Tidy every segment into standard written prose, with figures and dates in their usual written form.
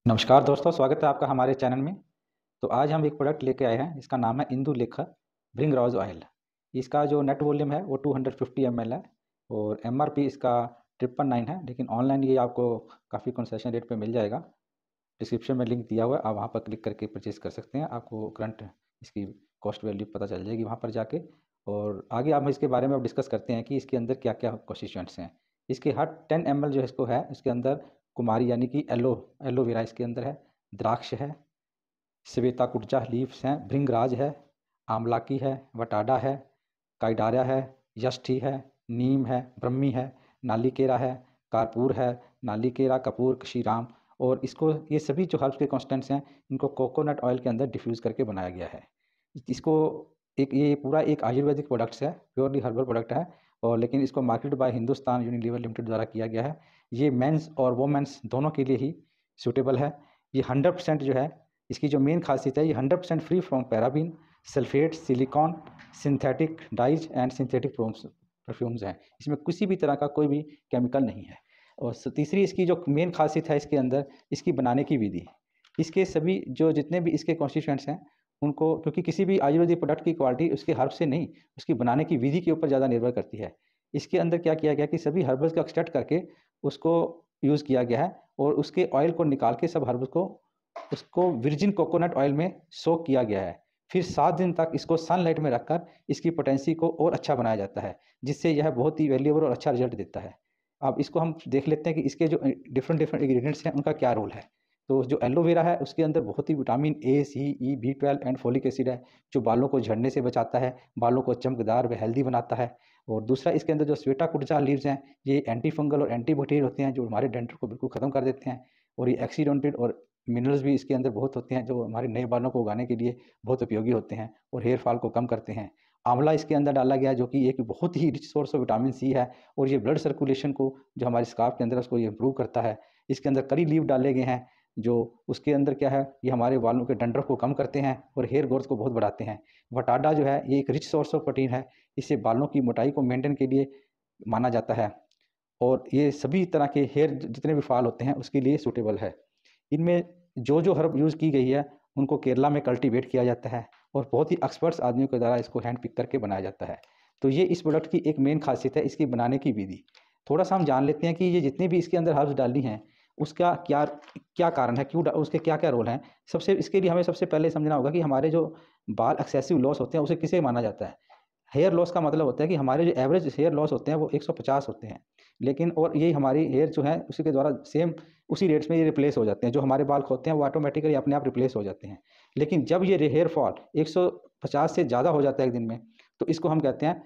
नमस्कार दोस्तों, स्वागत है आपका हमारे चैनल में। तो आज हम एक प्रोडक्ट लेके आए हैं, इसका नाम है इंदुलेखा भृंगराज ऑयल। इसका जो नेट वॉल्यूम है वो 250 ml है और एमआरपी इसका 999 है, लेकिन ऑनलाइन ये आपको काफ़ी कंसेशन रेट पे मिल जाएगा। डिस्क्रिप्शन में लिंक दिया हुआ है, आप वहाँ पर क्लिक करके परचेज़ कर सकते हैं। आपको करंट इसकी कॉस्ट वैल्यू पता चल जाएगी वहाँ पर जाके। और आगे हम इसके बारे में अब डिस्कस करते हैं कि इसके अंदर क्या-क्या कॉन्स्टिट्यूएंट्स हैं। इसके हर 10 ml जो इसको है, इसके अंदर कुमारी यानी कि एलोवेरा इसके अंदर है, द्राक्ष है, श्वेता कुर्जा लीव्स हैं, भृंगराज है, आमलाकी है, वटाडा है, काइडारा है, यष्टि है, नीम है, ब्रह्मी है, नालिकेरा है, कारपूर है, नालिकेरा, कपूर, श्रीराम। और इसको ये सभी जो हर्ब्स के कॉन्स्टेंट्स हैं, इनको कोकोनट ऑयल के अंदर डिफ्यूज़ करके बनाया गया है। इसको एक ये पूरा एक आयुर्वेदिक प्रोडक्ट्स है, प्योरली हर्बल प्रोडक्ट है। और लेकिन इसको market by Hindustan Unilever limited द्वारा किया गया है। ये मेंस और वुमेन्स दोनों के लिए ही सूटेबल है। ये 100% जो है, इसकी जो मेन खासियत है, ये 100% free from paraben, sulphate, silicon, synthetic dies and synthetic perfumes हैं। इसमें किसी भी तरह का कोई भी केमिकल नहीं है। और तीसरी इसकी जो मेन खासियत है इसके अंदर, इसकी बनाने की विधि। इसके सभी जो जितने भी इसके कॉन्स्टिट्यूएंट्स हैं, उनको क्योंकि किसी भी आयुर्वेदिक प्रोडक्ट की क्वालिटी उसके हर्ब से नहीं, उसकी बनाने की विधि के ऊपर ज़्यादा निर्भर करती है। इसके अंदर क्या किया गया कि सभी हर्बल्स को एक्सट्रैक्ट करके उसको यूज़ किया गया है और उसके ऑयल को निकाल के सब हर्ब्स को उसको वर्जिन कोकोनट ऑयल में सोक किया गया है। फिर 7 दिन तक इसको सनलाइट में रखकर इसकी पोटेंसी को और अच्छा बनाया जाता है, जिससे यह बहुत ही वैल्यूएबल और अच्छा रिज़ल्ट देता है। अब इसको हम देख लेते हैं कि इसके जो डिफरेंट इंग्रीडिएंट्स हैं, उनका क्या रोल है। तो जो एलोवेरा है, उसके अंदर बहुत ही विटामिन ए, सी, ई, बी12 एंड फोलिक एसिड है, जो बालों को झड़ने से बचाता है, बालों को चमकदार व हेल्दी बनाता है। और दूसरा इसके अंदर जो श्वेता कुर्जा लीव्स हैं, ये एंटी फंगल और एंटी बैक्टीरियल होते हैं, जो हमारे डेंड्रफ को बिल्कुल ख़त्म कर देते हैं। और ये एक्सीडेंटेड और मिनरल्स भी इसके अंदर बहुत होते हैं, जो हमारे नए बालों को उगाने के लिए बहुत उपयोगी होते हैं और हेयर फॉल को कम करते हैं। आंवला इसके अंदर डाला गया है, जो कि एक बहुत ही rich source of vitamin C है और ये ब्लड सर्कुलेशन को जो हमारे स्काल्प के अंदर है, उसको ये इम्प्रूव करता है। इसके अंदर करी लीफ डाले गए हैं, जो उसके अंदर क्या है, ये हमारे बालों के डंडरफ को कम करते हैं और हेयर ग्रोथ को बहुत बढ़ाते हैं। वटाडा जो है, ये एक रिच सोर्स ऑफ प्रोटीन है, इससे बालों की मोटाई को मेंटेन के लिए माना जाता है और ये सभी तरह के हेयर जितने भी फॉल होते हैं उसके लिए सूटेबल है। इनमें जो हर्ब यूज़ की गई है, उनको केरला में कल्टीवेट किया जाता है और बहुत ही एक्सपर्ट्स आदमियों के द्वारा इसको हैंड पिक करके बनाया जाता है। तो ये इस प्रोडक्ट की एक मेन खासियत है, इसकी बनाने की विधि। थोड़ा-सा हम जान लेते हैं कि ये जितनी भी इसके अंदर हर्ब्स डाली हैं, उसका क्या क्या कारण है, उसके क्या-क्या रोल हैं। सबसे इसके लिए हमें सबसे पहले समझना होगा कि हमारे जो बाल एक्सेसिव लॉस होते हैं, उसे किसे माना जाता है। हेयर लॉस का मतलब होता है कि हमारे जो एवरेज हेयर लॉस होते हैं वो 150 होते हैं। लेकिन और ये हमारी हेयर जो है उसी के द्वारा सेम उसी रेट्स में ये रिप्लेस हो जाते हैं। जो हमारे बाल होते हैं वो ऑटोमेटिकली अपने आप रिप्लेस हो जाते हैं। लेकिन जब ये हेयर फॉल 150 से ज़्यादा हो जाता है एक दिन में, तो इसको हम कहते हैं,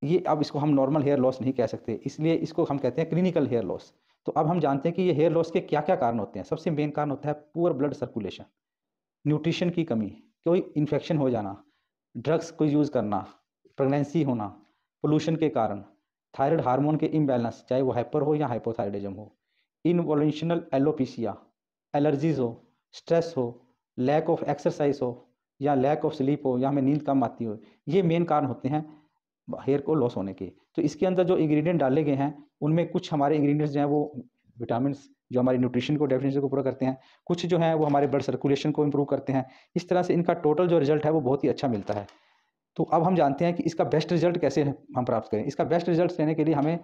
ये अब इसको हम नॉर्मल हेयर लॉस नहीं कह सकते, इसलिए इसको हम कहते हैं क्लिनिकल हेयर लॉस। तो अब हम जानते हैं कि ये हेयर लॉस के क्या-क्या कारण होते हैं। सबसे मेन कारण होता है पुअर ब्लड सर्कुलेशन, न्यूट्रिशन की कमी, कोई इन्फेक्शन हो जाना, ड्रग्स को यूज़ करना, प्रेगनेंसी होना, पोल्यूशन के कारण, थायराइड हार्मोन के इम्बैलेंस, चाहे वो हाइपर हो या हाइपोथायराइडिज्म हो, इनवॉल्यूशनल एलोपेशिया, एलर्जीज़ हो, स्ट्रेस हो, लैक ऑफ एक्सरसाइज हो या लैक ऑफ स्लीप हो या हमें नींद कम आती हो, ये मेन कारण होते हैं हेयर को लॉस होने के। तो इसके अंदर जो इंग्रेडिएंट डाले गए हैं, उनमें कुछ हमारे इंग्रेडिएंट्स जो हैं वो विटामिन्स जो हमारी न्यूट्रिशन को डेफिनेशन को पूरा करते हैं, कुछ जो हैं वो हमारे ब्लड सर्कुलेशन को इम्प्रूव करते हैं। इस तरह से इनका टोटल जो रिज़ल्ट है वो बहुत ही अच्छा मिलता है। तो अब हम जानते हैं कि इसका बेस्ट रिज़ल्ट कैसे हम प्राप्त करें। इसका बेस्ट रिज़ल्ट लेने के लिए हमें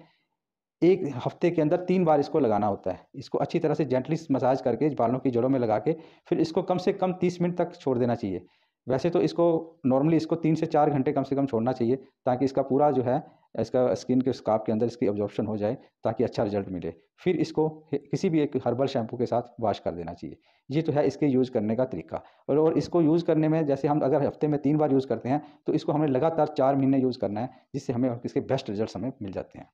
1 हफ़्ते के अंदर 3 बार इसको लगाना होता है। इसको अच्छी तरह से जेंटली मसाज करके बालों की जड़ों में लगा के फिर इसको कम से कम 30 मिनट तक छोड़ देना चाहिए। वैसे तो इसको नॉर्मली इसको 3 से 4 घंटे कम से कम छोड़ना चाहिए, ताकि इसका पूरा जो है, इसका स्किन के स्कार्फ के अंदर इसकी अब्ज़ॉर्प्शन हो जाए, ताकि अच्छा रिज़ल्ट मिले। फिर इसको किसी भी एक हर्बल शैम्पू के साथ वॉश कर देना चाहिए। ये तो है इसके यूज़ करने का तरीका। और इसको यूज़ करने में, जैसे हम अगर हफ़्ते में 3 बार यूज़ करते हैं, तो इसको हमें लगातार 4 महीने यूज़ करना है, जिससे हमें इसके बेस्ट रिज़ल्ट्स हमें मिल जाते हैं।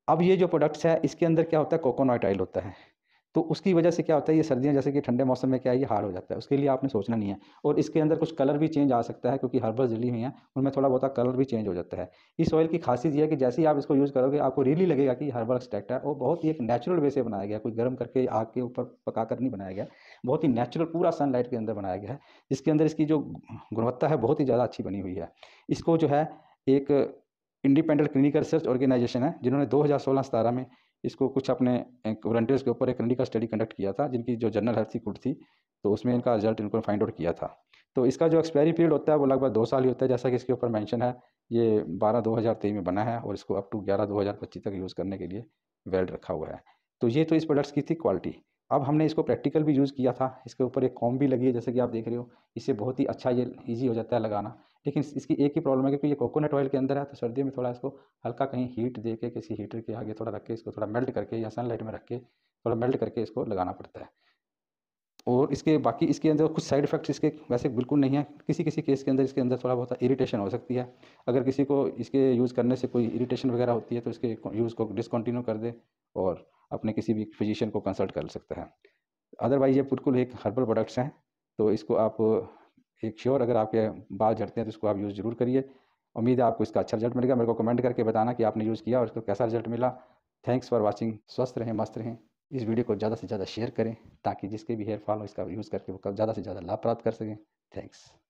अब ये जो प्रोडक्ट्स है, इसके अंदर क्या होता है, कोकोनट ऑयल होता है। तो उसकी वजह से क्या होता है, ये सर्दियाँ जैसे कि ठंडे मौसम में क्या है, ये हार्ड हो जाता है। उसके लिए आपने सोचना नहीं है। और इसके अंदर कुछ कलर भी चेंज आ सकता है, क्योंकि हर्बल्स डली हुई हैं, उनमें थोड़ा बहुत कलर भी चेंज हो जाता है। इस ऑयल की खासियत ये है कि जैसे ही आप इसको यूज़ करोगे, आपको रियली लगेगा कि हर्बल एक्सट्रैक्ट है और बहुत ही एक नेचुरल वे से बनाया गया है। कोई गर्म करके आग के ऊपर पकाकर नहीं बनाया गया है। बहुत ही नेचुरल पूरा सनलाइट के अंदर बनाया गया है, जिसके अंदर इसकी जो गुणवत्ता है बहुत ही ज़्यादा अच्छी बनी हुई है। इसको जो है, एक इंडिपेंडेंट क्लिनिकल रिसर्च ऑर्गेनाइजेशन है, जिन्होंने 2016-17 में इसको कुछ अपने वॉलंटियर्स के ऊपर एक क्लिनिकल स्टडी कंडक्ट किया था, जिनकी जो जनरल हेल्थ की गुड थी, तो उसमें इनका रिजल्ट इनको फाइंड आउट किया था। तो इसका जो एक्सपायरी पीरियड होता है वो लगभग 2 साल ही होता है, जैसा कि इसके ऊपर मेंशन है। ये 12/2023 में बना है और इसको अप टू 11/2025 तक यूज़ करने के लिए वैलिड रखा हुआ है। तो ये तो इस प्रोडक्ट्स की थी क्वालिटी। अब हमने इसको प्रैक्टिकल भी यूज़ किया था, इसके ऊपर एक कॉम्ब भी लगी है, जैसे कि आप देख रहे हो। इससे बहुत ही अच्छा ये ईज़ी हो जाता है लगाना। लेकिन इसकी एक ही प्रॉब्लम है, क्योंकि ये कोकोनट ऑयल के अंदर है, तो सर्दियों में थोड़ा इसको हल्का कहीं हीट दे के, किसी हीटर के आगे थोड़ा रख के, इसको थोड़ा मेल्ट करके या सनलाइट में रख के थोड़ा मेल्ट करके इसको लगाना पड़ता है। और इसके बाकी इसके अंदर कुछ साइड इफ़ेक्ट्स इसके वैसे बिल्कुल नहीं है। किसी-किसी केस के अंदर इसके अंदर थोड़ा बहुत इरिटेशन हो सकती है। अगर किसी को इसके यूज़ करने से कोई इरिटेशन वगैरह होती है, तो इसके यूज़ को डिसकंटिन्यू कर दे और अपने किसी भी फिजिशियन को कंसल्ट कर सकता है। अदरवाइज़ ये बिल्कुल एक हर्बल प्रोडक्ट्स हैं, तो इसको आप एक श्योर, अगर आपके बाल झड़ते हैं तो इसको आप यूज़ ज़रूर करिए। उम्मीद है आपको इसका अच्छा रिज़ल्ट मिलेगा। मेरे को कमेंट करके बताना कि आपने यूज़ किया और इसको कैसा रिज़ल्ट मिला। Thanks for watching. स्वस्थ रहें, मस्त रहें। इस वीडियो को ज़्यादा से ज़्यादा शेयर करें, ताकि जिसके भी हेयर फॉल हो, इसका यूज़ करके वो ज़्यादा से ज़्यादा लाभ प्राप्त कर सकें। थैंक्स।